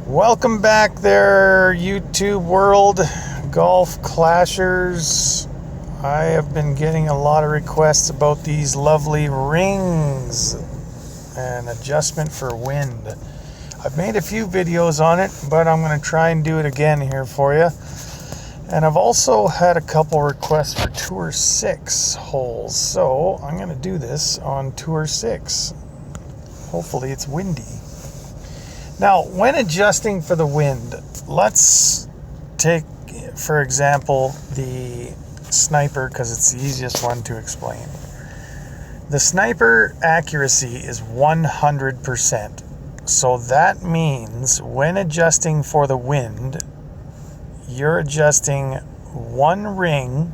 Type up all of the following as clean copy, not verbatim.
Welcome back there, YouTube world, golf clashers. I have been getting a lot of requests about these lovely rings and adjustment for wind. I've made a few videos on it, but I'm going to try and do it again here for you. And I've also had a couple requests for Tour 6 holes, so I'm going to do this on Tour 6. Hopefully it's windy. Now, when adjusting for the wind, let's take, for example, the sniper, because it's the easiest one to explain. The sniper accuracy is 100%. So that means when adjusting for the wind, you're adjusting one ring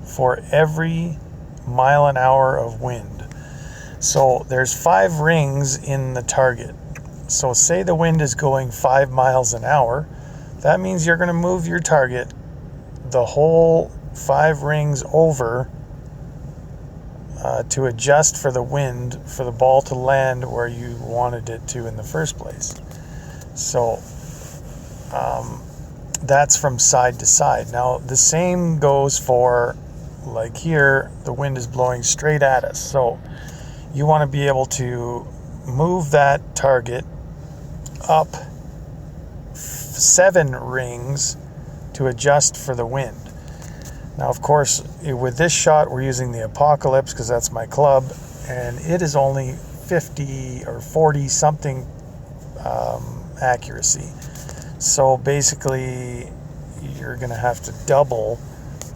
for every mile an hour of wind. So there's 5 rings in the target. So say the wind is going 5 miles an hour, that means you're going to move your target the whole 5 rings over to adjust for the wind for the ball to land where you wanted it to in the first place. So that's from side to side. Now the same goes for, like here, the wind is blowing straight at us. So you want to be able to move that target up 7 rings to adjust for the wind. Now, of course, with this shot, we're using the Apocalypse because that's my club, and it is only 50 or 40 something accuracy. So basically, you're going to have to double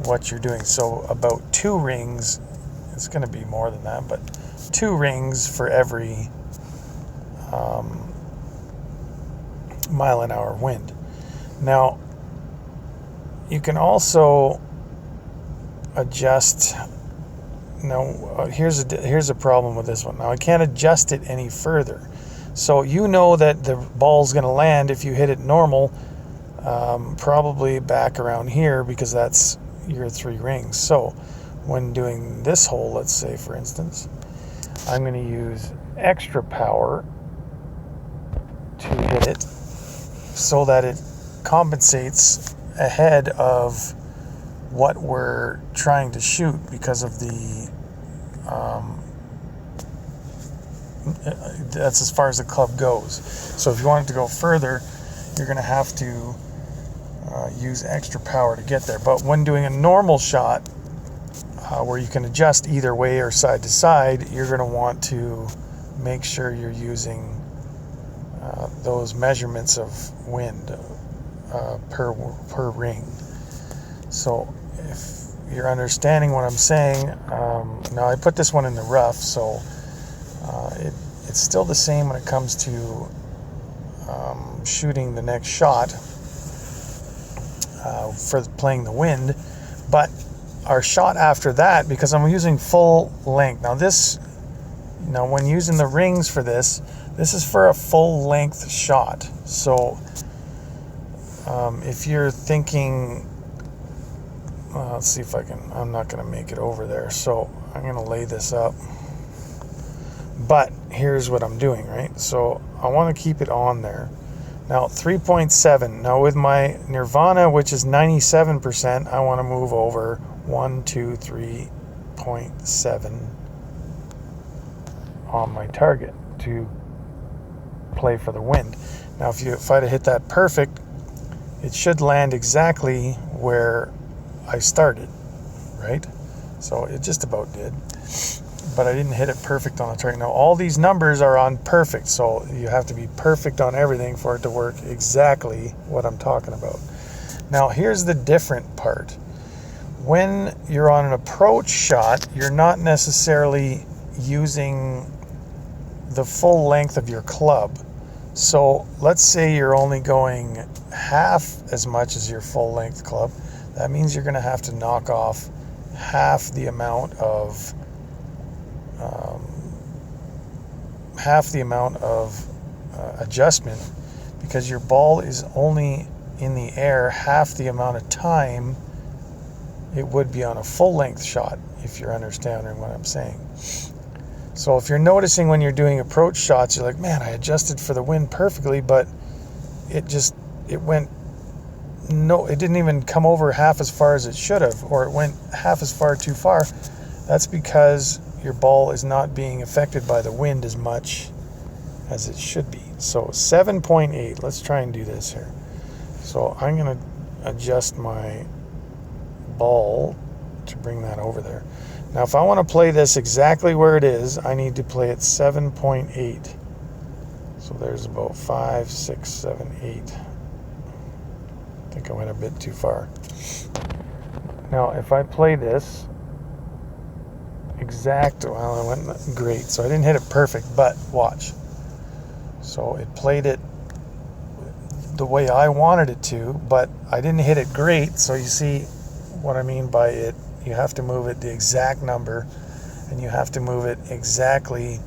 what you're doing. So about 2 rings, it's going to be more than that, but 2 rings for every mile an hour wind. Now, you can also adjust. Now, here's a problem with this one. Now, I can't adjust it any further. So you know that the ball's going to land if you hit it normal, probably back around here because that's your 3 rings. So when doing this hole, let's say for instance, I'm going to use extra power to hit it so that it compensates ahead of what we're trying to shoot because of the that's as far as the club goes. So if you want it to go further, you're going to have to use extra power to get there. But when doing a normal shot where you can adjust either way or side to side, you're going to want to make sure you're using those measurements of wind per ring. So if you're understanding what I'm saying, now I put this one in the rough, so it's still the same when it comes to shooting the next shot for playing the wind, but our shot after that, because I'm using full length. Now when using the rings for this is for a full length shot. So if you're thinking, let's see if I'm not going to make it over there. So I'm going to lay this up. But here's what I'm doing, right? So I want to keep it on there. Now 3.7. Now with my Nirvana, which is 97%, I want to move over 3.7 on my target to play for the wind. Now if I'd have hit that perfect, it should land exactly where I started, right? So it just about did, but I didn't hit it perfect on the target. Now all these numbers are on perfect, so you have to be perfect on everything for it to work exactly what I'm talking about. Now here's the different part. When you're on an approach shot, you're not necessarily using the full length of your club. So let's say you're only going half as much as your full length club. That means you're going to have to knock off half the amount of adjustment, because your ball is only in the air half the amount of time it would be on a full length shot, if you're understanding what I'm saying. So if you're noticing when you're doing approach shots, you're like, man, I adjusted for the wind perfectly, but it went, no, it didn't even come over half as far as it should have, or it went half as far too far. That's because your ball is not being affected by the wind as much as it should be. So 7.8, let's try and do this here. So I'm going to adjust my ball to bring that over there. Now if I want to play this exactly where it is, I need to play it 7.8. So there's about 5, 6, 7, 8. I think I went a bit too far. Now if I play this exact, well, I went great, so I didn't hit it perfect, but watch. So it played it the way I wanted it to, but I didn't hit it great. So you see what I mean by it. You have to move it the exact number, and you have to move it exactly,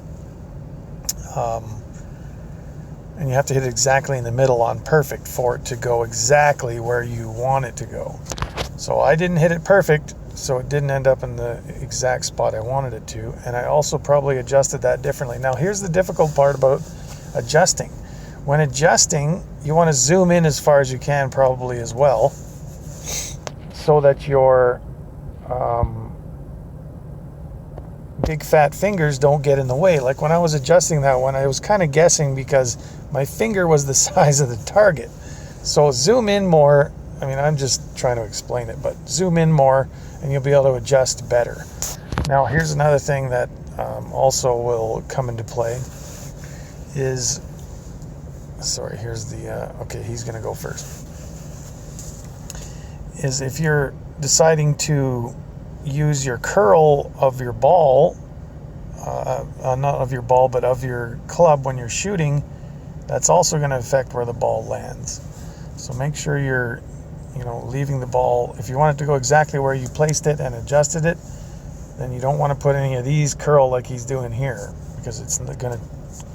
and you have to hit it exactly in the middle on perfect for it to go exactly where you want it to go. So I didn't hit it perfect, so it didn't end up in the exact spot I wanted it to, and I also probably adjusted that differently. Now here's the difficult part about adjusting. When adjusting, you want to zoom in as far as you can probably as well, so that your big fat fingers don't get in the way. Like when I was adjusting that one, I was kind of guessing because my finger was the size of the target. So zoom in more. I mean, I'm just trying to explain it, but zoom in more and you'll be able to adjust better. Now here's another thing that also will come into play is, sorry, here's the, okay, he's going to go first. Is if you're deciding to use your curl of your ball, not of your ball, but of your club when you're shooting, that's also going to affect where the ball lands. So make sure you're, leaving the ball, if you want it to go exactly where you placed it and adjusted it, then you don't want to put any of these curl like he's doing here, because it's going to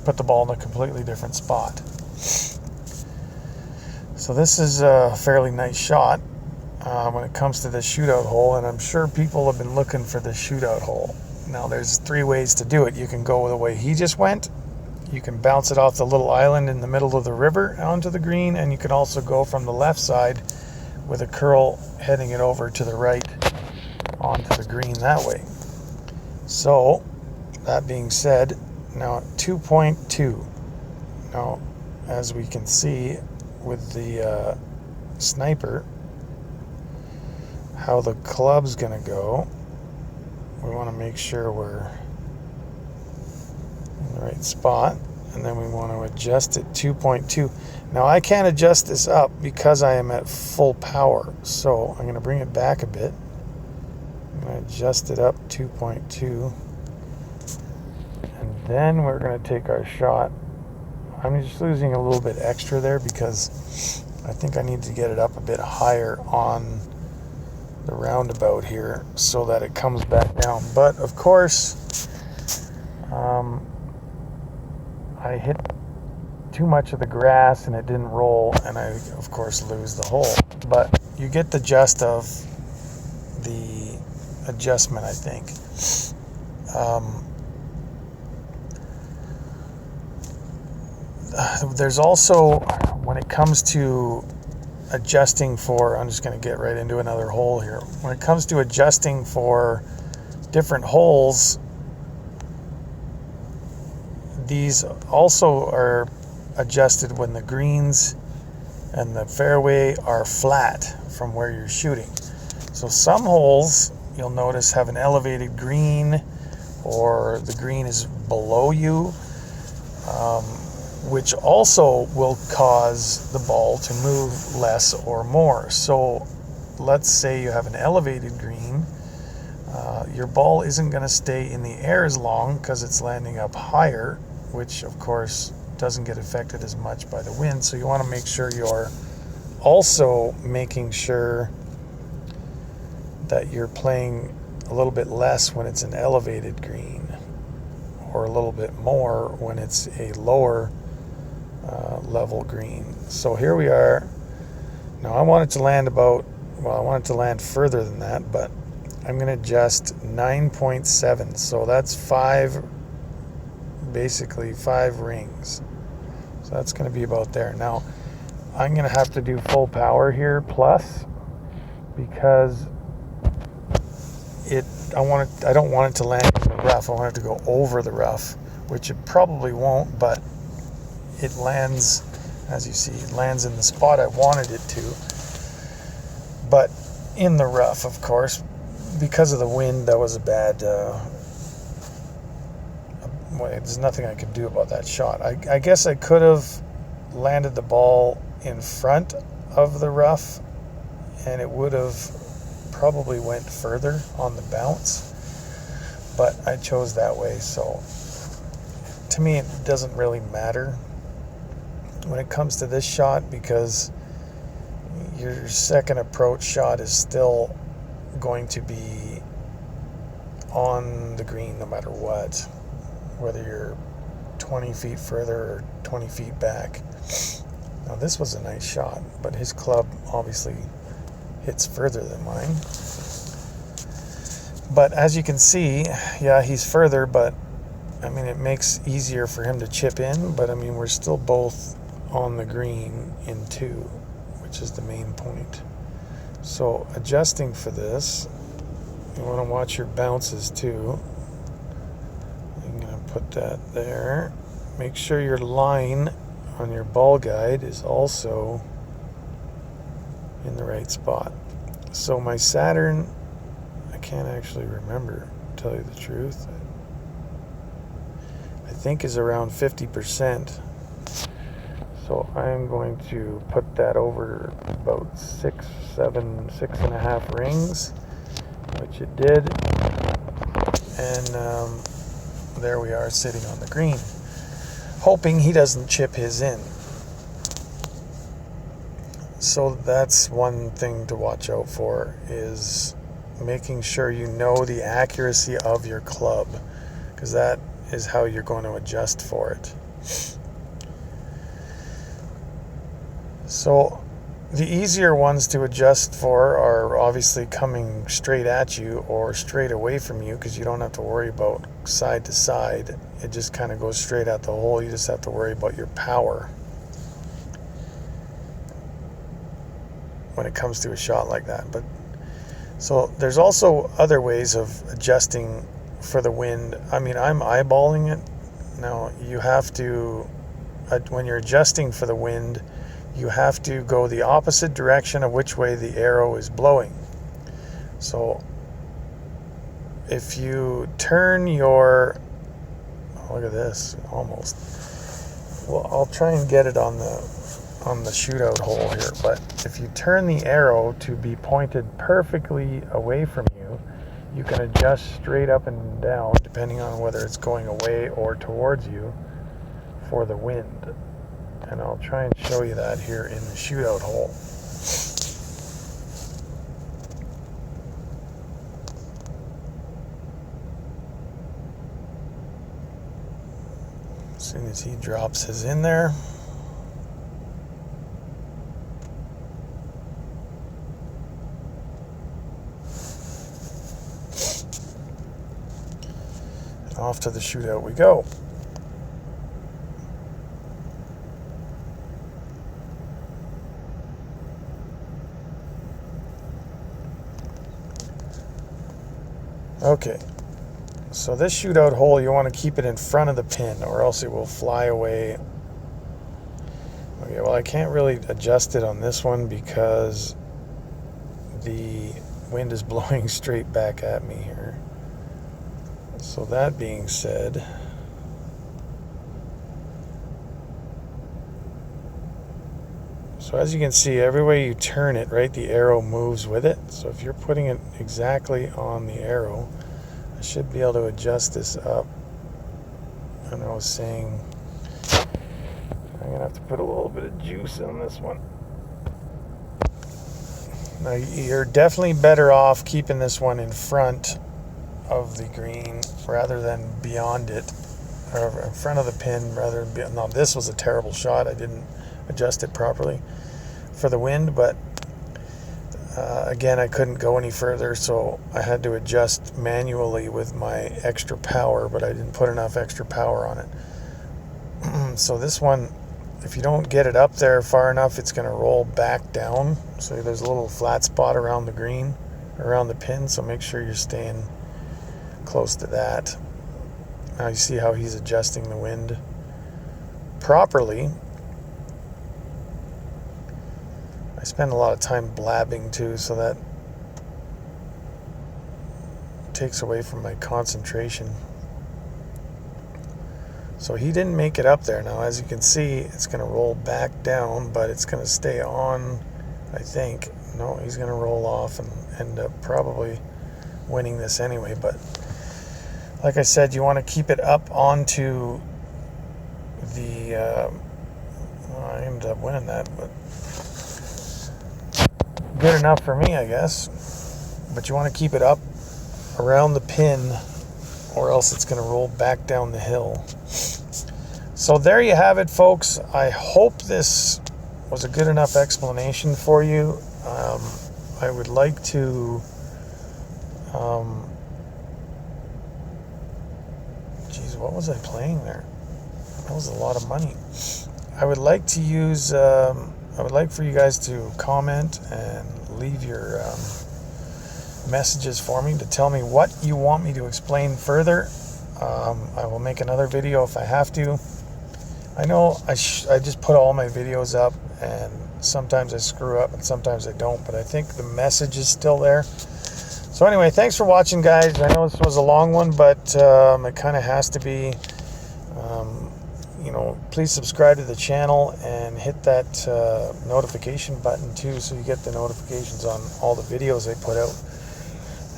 put the ball in a completely different spot. So this is a fairly nice shot when it comes to this shootout hole, and I'm sure people have been looking for this shootout hole. Now there's 3 ways to do it. You can go the way he just went. You can bounce it off the little island in the middle of the river onto the green, and you can also go from the left side with a curl heading it over to the right onto the green that way. So that being said, now at 2.2, now as we can see with the sniper, how the club's gonna go, we want to make sure we're in the right spot, and then we want to adjust it 2.2. Now I can't adjust this up because I am at full power, so I'm going to bring it back a bit. I'm going to adjust it up 2.2, and then we're going to take our shot. I'm just losing a little bit extra there because I think I need to get it up a bit higher on the roundabout here so that it comes back down. But of course, I hit too much of the grass and it didn't roll, and I of course lose the hole. But you get the gist of the adjustment, I think. There's also, when it comes to adjusting for, I'm just going to get right into another hole here. When it comes to adjusting for different holes, these also are adjusted when the greens and the fairway are flat from where you're shooting. So some holes, you'll notice, have an elevated green, or the green is below you, which also will cause the ball to move less or more. So let's say you have an elevated green, your ball isn't going to stay in the air as long because it's landing up higher, which of course doesn't get affected as much by the wind. So you want to make sure you're also making sure that you're playing a little bit less when it's an elevated green, or a little bit more when it's a lower level green. So here we are. Now I want it to land about, well, I want it to land further than that, but I'm going to adjust 9.7. So that's basically 5 rings. So that's going to be about there. Now I'm going to have to do full power here plus, because I don't want it to land in the rough. I want it to go over the rough, which it probably won't, but it lands, as you see, it lands in the spot I wanted it to, but in the rough, of course. Because of the wind, that was a bad there's nothing I could do about that shot. I guess I could have landed the ball in front of the rough, and it would have probably went further on the bounce, but I chose that way. So to me, it doesn't really matter when it comes to this shot, because your second approach shot is still going to be on the green no matter what, whether you're 20 feet further or 20 feet back. Now this was a nice shot, but his club obviously hits further than mine. But as you can see, yeah, he's further, but I mean, it makes easier for him to chip in, but I mean, we're still both on the green in 2, which is the main point. So adjusting for this, you want to watch your bounces too. I'm going to put that there. Make sure your line on your ball guide is also in the right spot. So my Saturn, I can't actually remember, to tell you the truth. I think is around 50%. So I'm going to put that over about 6.5 rings, which it did. And there we are sitting on the green, hoping he doesn't chip his in. So that's one thing to watch out for, is making sure you know the accuracy of your club, because that is how you're going to adjust for it. So the easier ones to adjust for are obviously coming straight at you or straight away from you, because you don't have to worry about side to side. It just kind of goes straight at the hole. You just have to worry about your power when it comes to a shot like that. But so there's also other ways of adjusting for the wind. I mean, I'm eyeballing it. Now you have to, when you're adjusting for the wind, you have to go the opposite direction of which way the arrow is blowing. So if you turn your, oh, look at this, almost. Well, I'll try and get it on the shootout hole here, but if you turn the arrow to be pointed perfectly away from you, you can adjust straight up and down depending on whether it's going away or towards you for the wind. And I'll try and show you that here in the shootout hole. As soon as he drops his in there. And off to the shootout we go. Okay, so this shootout hole, you want to keep it in front of the pin or else it will fly away. Okay, well, I can't really adjust it on this one because the wind is blowing straight back at me here. So that being said, so as you can see, every way you turn it, right, the arrow moves with it. So if you're putting it exactly on the arrow, I should be able to adjust this up. And I was saying, I'm going to have to put a little bit of juice on this one. Now, you're definitely better off keeping this one in front of the green rather than beyond it, or in front of the pin rather than beyond. Now, this was a terrible shot. I didn't adjust it properly for the wind, but again, I couldn't go any further, so I had to adjust manually with my extra power, but I didn't put enough extra power on it. So this one, if you don't get it up there far enough, it's going to roll back down. So there's a little flat spot around the green, around the pin, so make sure you're staying close to that. Now you see how he's adjusting the wind properly. I spend a lot of time blabbing too, so that takes away from my concentration. So he didn't make it up there. Now, as you can see, it's going to roll back down, but it's going to stay on, I think. No, he's going to roll off and end up probably winning this anyway. But like I said, you want to keep it up onto the... well, I ended up winning that, but good enough for me, I guess. But you want to keep it up around the pin, or else it's going to roll back down the hill. So there you have it, folks. I hope this was a good enough explanation for you. I would like to geez, what was I playing there? That was a lot of money. I would like to use I would like for you guys to comment and leave your messages for me to tell me what you want me to explain further. I will make another video if I have to. I know I just put all my videos up, and sometimes I screw up and sometimes I don't, but I think the message is still there. So anyway, thanks for watching, guys. I know this was a long one, but it kind of has to be. Please subscribe to the channel and hit that notification button too, so you get the notifications on all the videos I put out.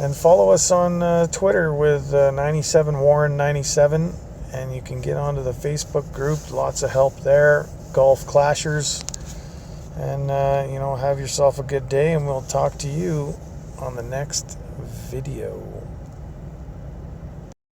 And follow us on Twitter with 97Warren97, and you can get onto the Facebook group. Lots of help there. Golf Clashers. And, have yourself a good day, and we'll talk to you on the next video.